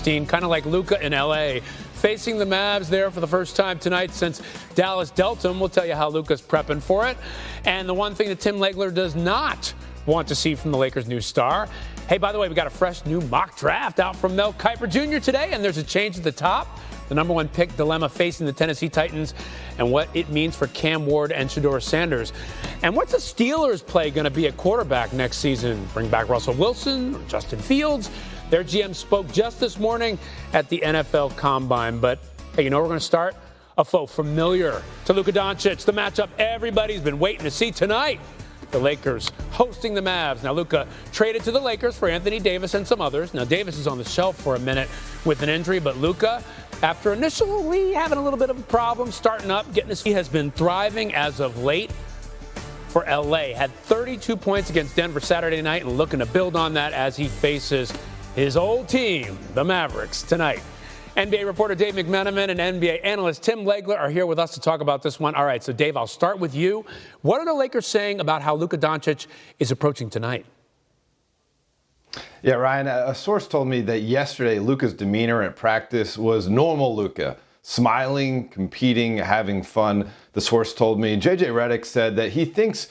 kind of like Luka in L.A., facing the Mavs there for the first time tonight since Dallas dealt him. We'll tell you how Luka's prepping for it. And the one thing that Tim Legler does not want to see from the Lakers' new star. Hey, by the way, we got a fresh new mock draft out from Mel Kiper Jr. today, and there's a change at the top. The number one pick dilemma facing the Tennessee Titans and what it means for Cam Ward and Shedeur Sanders. And what's the Steelers' play going to be at quarterback next season? Bring back Russell Wilson or Justin Fields? Their GM spoke just this morning at the NFL Combine. But, hey, you know where we're going to start? A foe familiar to Luka Doncic, the matchup everybody's been waiting to see tonight. The Lakers hosting the Mavs. Now, Luka traded to the Lakers for Anthony Davis and some others. Now, Davis is on the shelf for a minute with an injury, but Luka, after initially having a little bit of a problem starting up, he has been thriving as of late for L.A. Had 32 points against Denver Saturday night and looking to build on that as he faces his old team, the Mavericks, tonight. NBA reporter Dave McMenamin and NBA analyst Tim Legler are here with us to talk about this one. All right, so Dave, I'll start with you. What are the Lakers saying about how Luka Doncic is approaching tonight? Yeah, Ryan, a source told me that yesterday Luka's demeanor at practice was normal Luka, smiling, competing, having fun. The source told me JJ Redick said that he thinks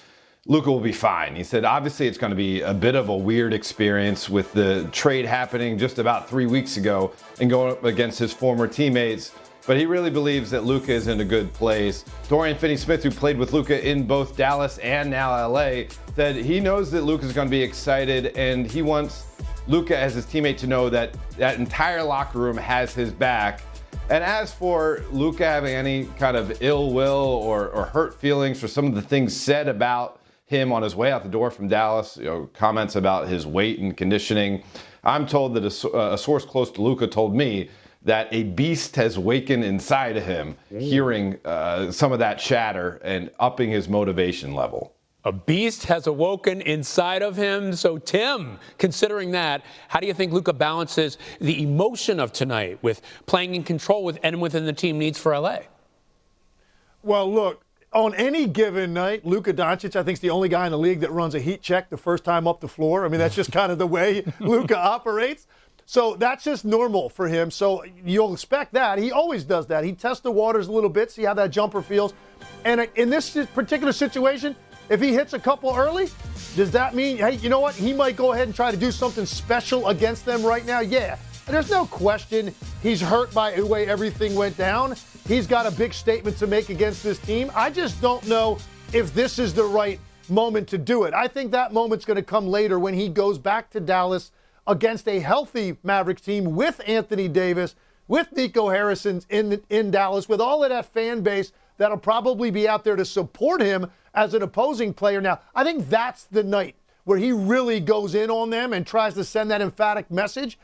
Luka will be fine. He said, obviously, it's going to be a bit of a weird experience with the trade happening just about 3 weeks ago and going up against his former teammates. But he really believes that Luka is in a good place. Dorian Finney-Smith, who played with Luka in both Dallas and now LA, said he knows that Luka is going to be excited and he wants Luka as his teammate to know that that entire locker room has his back. And as for Luka having any kind of ill will or hurt feelings for some of the things said about him on his way out the door from Dallas, comments about his weight and conditioning, I'm told that a source close to Luka told me that a beast has wakened inside of him, hearing some of that chatter and upping his motivation level. A beast has awoken inside of him. So, Tim, considering that, how do you think Luka balances the emotion of tonight with playing in control and within the team needs for L.A.? Well, look, on any given night, Luka Doncic, I think, is the only guy in the league that runs a heat check the first time up the floor. I mean, that's just kind of the way Luka operates. So that's just normal for him. So you'll expect that. He always does that. He tests the waters a little bit, see how that jumper feels. And in this particular situation, if he hits a couple early, does that mean, hey, you know what? He might go ahead and try to do something special against them right now? Yeah. There's no question he's hurt by the way everything went down. He's got a big statement to make against this team. I just don't know if this is the right moment to do it. I think that moment's going to come later when he goes back to Dallas against a healthy Mavericks team with Anthony Davis, with Nico Harrison in Dallas, with all of that fan base that'll probably be out there to support him as an opposing player. Now, I think that's the night where he really goes in on them and tries to send that emphatic message.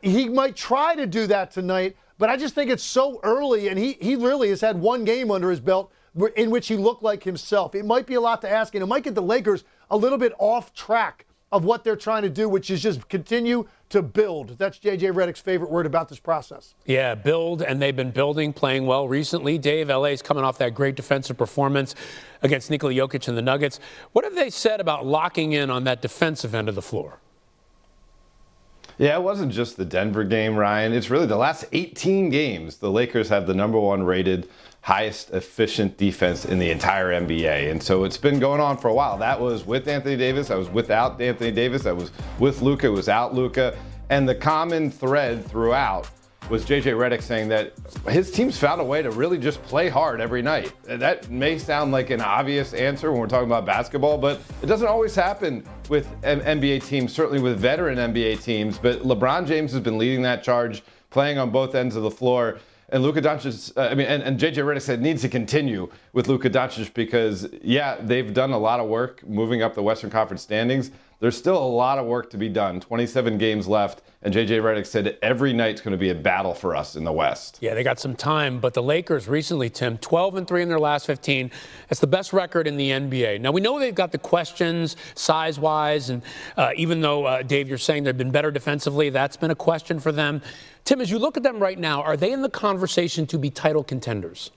He might try to do that tonight, but I just think it's so early, and he really has had one game under his belt in which he looked like himself. It might be a lot to ask, and it might get the Lakers a little bit off track of what they're trying to do, which is just continue to build. That's J.J. Redick's favorite word about this process. Yeah, build, and they've been building, playing well recently. Dave, L.A.'s coming off that great defensive performance against Nikola Jokic and the Nuggets. What have they said about locking in on that defensive end of the floor? Yeah, it wasn't just the Denver game, Ryan. It's really the last 18 games. The Lakers have the number one rated, highest efficient defense in the entire NBA. And so it's been going on for a while. That was with Anthony Davis. That was without Anthony Davis. That was with Luka. It was without Luka. And the common thread throughout was J.J. Redick saying that his team's found a way to really just play hard every night. That may sound like an obvious answer when we're talking about basketball, but it doesn't always happen with NBA teams, certainly with veteran NBA teams. But LeBron James has been leading that charge, playing on both ends of the floor. And Luka Doncic, and J.J. Redick said needs to continue with Luka Doncic because, yeah, they've done a lot of work moving up the Western Conference standings. There's still a lot of work to be done. 27 games left, and J.J. Redick said every night's going to be a battle for us in the West. Yeah, they got some time, but the Lakers recently, Tim, 12-3 in their last 15. That's the best record in the NBA. Now, we know they've got the questions size-wise, and even though, Dave, you're saying they've been better defensively, that's been a question for them. Tim, as you look at them right now, are they in the conversation to be title contenders?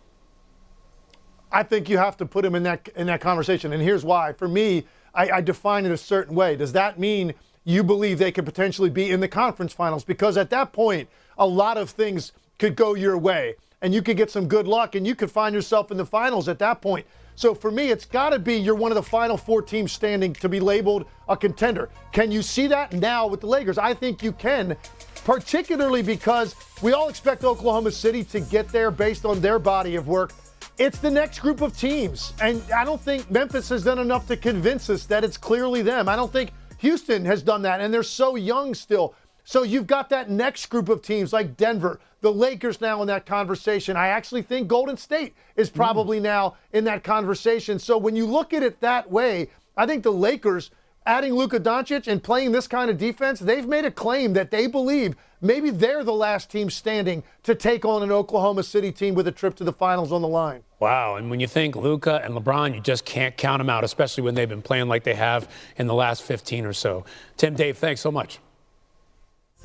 I think you have to put them in that conversation, and here's why. For me, I define it a certain way. Does that mean you believe they could potentially be in the conference finals, because at that point, a lot of things could go your way and you could get some good luck and you could find yourself in the finals at that point. So for me, it's got to be you're one of the final 4 teams standing to be labeled a contender. Can you see that now with the Lakers? I think you can, particularly because we all expect Oklahoma City to get there based on their body of work. It's the next group of teams, and I don't think Memphis has done enough to convince us that it's clearly them. I don't think Houston has done that, and they're so young still. So you've got that next group of teams like Denver, the Lakers now in that conversation. I actually think Golden State is probably now in that conversation. So when you look at it that way, I think the Lakers, adding Luka Doncic and playing this kind of defense, they've made a claim that they believe maybe they're the last team standing to take on an Oklahoma City team with a trip to the finals on the line. Wow, and when you think Luka and LeBron, you just can't count them out, especially when they've been playing like they have in the last 15 or so. Tim, Dave, thanks so much.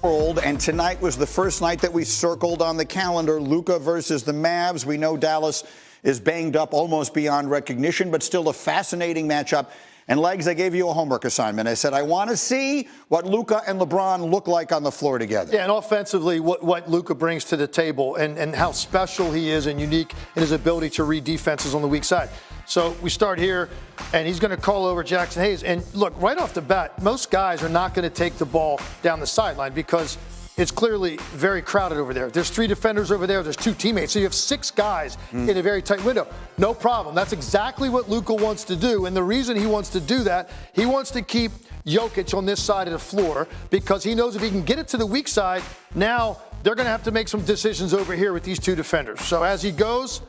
And tonight was the first night that we circled on the calendar, Luka versus the Mavs. We know Dallas is banged up almost beyond recognition, but still a fascinating matchup. And Legs, I gave you a homework assignment. I said, I want to see what Luka and LeBron look like on the floor together. Yeah, and offensively, what Luka brings to the table and how special he is and unique in his ability to read defenses on the weak side. So we start here, and he's going to call over Jackson Hayes. And look, right off the bat, most guys are not going to take the ball down the sideline because it's clearly very crowded over there. There's 3 defenders over there. There's 2 teammates. So you have 6 guys in a very tight window. No problem. That's exactly what Luka wants to do. And the reason he wants to do that, he wants to keep Jokic on this side of the floor because he knows if he can get it to the weak side, now they're going to have to make some decisions over here with these 2 defenders. So as he goes,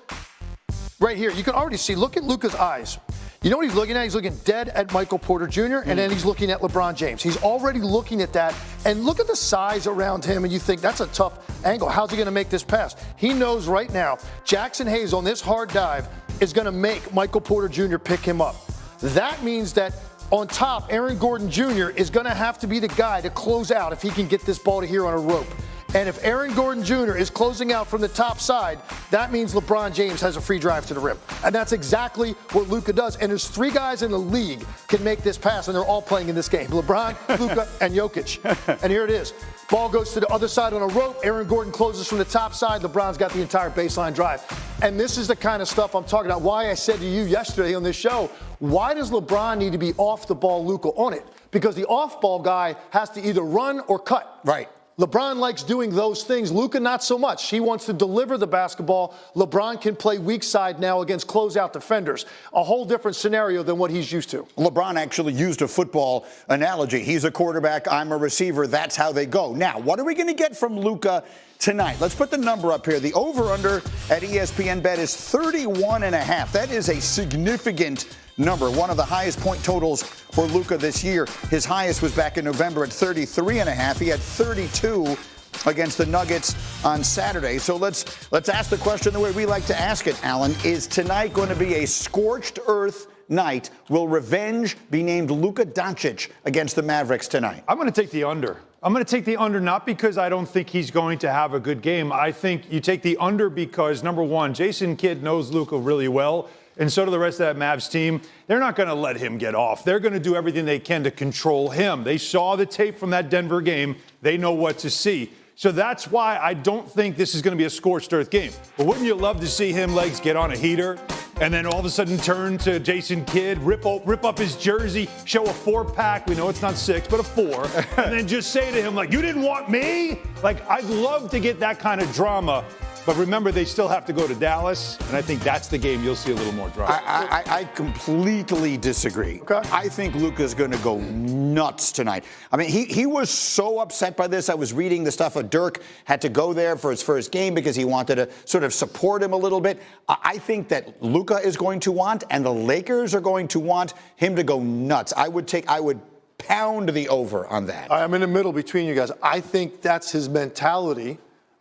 right here, you can already see, look at Luka's eyes. You know what he's looking at? He's looking dead at Michael Porter Jr., and then he's looking at LeBron James. He's already looking at that. And look at the size around him, and you think that's a tough angle. How's he going to make this pass? He knows right now Jackson Hayes on this hard dive is going to make Michael Porter Jr. pick him up. That means that on top, Aaron Gordon Jr. is going to have to be the guy to close out if he can get this ball to here on a rope. And if Aaron Gordon Jr. is closing out from the top side, that means LeBron James has a free drive to the rim. And that's exactly what Luka does. And there's 3 guys in the league can make this pass, and they're all playing in this game. LeBron, Luka, and Jokic. And here it is. Ball goes to the other side on a rope. Aaron Gordon closes from the top side. LeBron's got the entire baseline drive. And this is the kind of stuff I'm talking about. Why I said to you yesterday on this show, why does LeBron need to be off the ball, Luka on it? Because the off-ball guy has to either run or cut. Right. LeBron likes doing those things. Luka, not so much. He wants to deliver the basketball. LeBron can play weak side now against closeout defenders. A whole different scenario than what he's used to. LeBron actually used a football analogy. He's a quarterback, I'm a receiver. That's how they go. Now, what are we going to get from Luka tonight? Let's put the number up here. The over-under at ESPN Bet is 31.5. That is a significant number, one of the highest point totals for Luka this year. His highest was back in November at 33.5. He had 32 against the Nuggets on Saturday. So let's ask the question the way we like to ask it, Alan. Is tonight going to be a scorched earth night? Will revenge be named Luka Doncic against the Mavericks tonight? I'm going to take the under. I'm going to take the under, not because I don't think he's going to have a good game. I think you take the under because, number one, Jason Kidd knows Luka really well, and so do the rest of that Mavs team. They're not going to let him get off. They're going to do everything they can to control him. They saw the tape from that Denver game. They know what to see. So that's why I don't think this is going to be a scorched earth game. But wouldn't you love to see him, Legs, get on a heater and then all of a sudden turn to Jason Kidd, rip up his jersey, show a 4-pack. We know it's not 6, but a 4. And then just say to him, like, you didn't want me? Like, I'd love to get that kind of drama. But remember, they still have to go to Dallas, and I think that's the game you'll see a little more drama. I completely disagree. Okay. I think Luka's going to go nuts tonight. I mean, he was so upset by this. I was reading the stuff of Dirk had to go there for his first game because he wanted to sort of support him a little bit. I think that Luka is going to want, and the Lakers are going to want him to go nuts. I would pound the over on that. I'm in the middle between you guys. I think that's his mentality.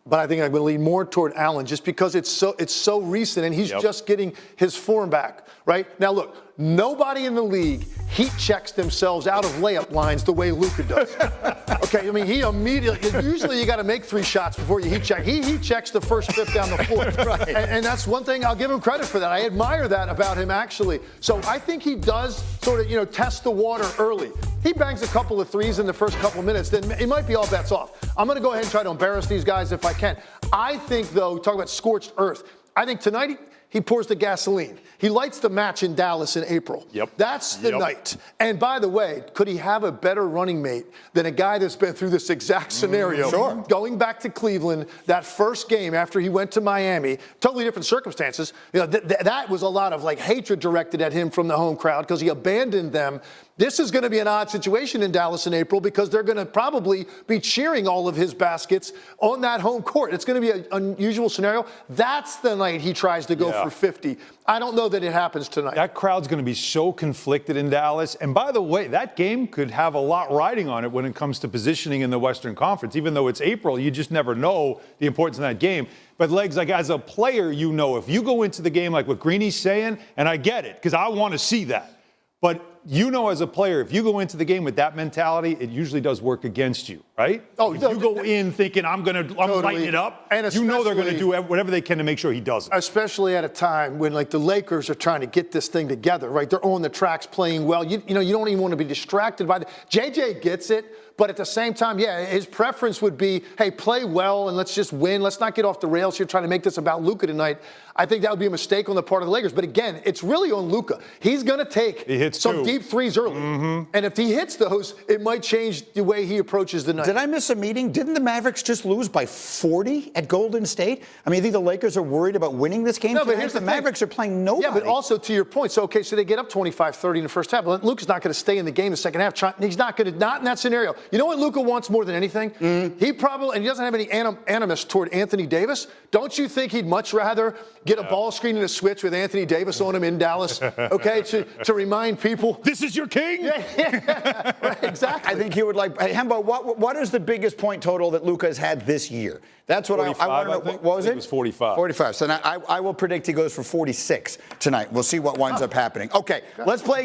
But I think I'm going to lean more toward Allen just because it's so recent and he's just getting his form back, right? Now, look, nobody in the league heat checks themselves out of layup lines the way Luka does. Okay, I mean, he immediately, usually you got to make 3 shots before you heat check. He heat checks the first 5 down the floor. Right. And that's one thing, I'll give him credit for that. I admire that about him, actually. So I think he does sort of, test the water early. He bangs a couple of threes in the first couple of minutes, then it might be all bets off. I'm going to go ahead and try to embarrass these guys if I can. I think, though, talk about scorched earth, I think tonight he pours the gasoline. He lights the match in Dallas in April. Yep. That's the night. And by the way, could he have a better running mate than a guy that's been through this exact scenario? Sure. Going back to Cleveland, that first game after he went to Miami, totally different circumstances. That was a lot of hatred directed at him from the home crowd because he abandoned them. This is going to be an odd situation in Dallas in April because they're going to probably be cheering all of his baskets on that home court. It's going to be an unusual scenario. That's the night he tries to go for 50. I don't know that it happens tonight. That crowd's going to be so conflicted in Dallas. And by the way, that game could have a lot riding on it when it comes to positioning in the Western Conference. Even though it's April, you just never know the importance of that game. But Legs, as a player, if you go into the game like what Greeny's saying, and I get it, because I want to see that. But as a player, if you go into the game with that mentality, it usually does work against you, right? Oh, if you go in thinking I'm lighting it up, and they're going to do whatever they can to make sure he doesn't. Especially at a time when the Lakers are trying to get this thing together, right? They're on the tracks playing well. You don't even want to be distracted by JJ gets it. But at the same time, his preference would be, hey, play well and let's just win. Let's not get off the rails here trying to make this about Luka tonight. I think that would be a mistake on the part of the Lakers. But again, it's really on Luka. He's going to take some deep threes early. Mm-hmm. And if he hits those, it might change the way he approaches the night. Did I miss a meeting? Didn't the Mavericks just lose by 40 at Golden State? I mean, you think the Lakers are worried about winning this game? No, tonight? but here's the Mavericks are playing nobody. Yeah, but also to your point, so they get up 25-30 in the first half. Well, Luka's not going to stay in the game in the second half. He's not going to, not in that scenario. You know what Luka wants more than anything? He probably, and he doesn't have any animus toward Anthony Davis. Don't you think he'd much rather get a ball screen and a switch with Anthony Davis on him in Dallas, to remind people? This is your king? Yeah, right, exactly. I think he would like, hey, Hembo, what is the biggest point total that Luka has had this year? That's what I want to know. What was it? It was 45. 45. So now I will predict he goes for 46 tonight. We'll see what winds up happening. Okay, let's play.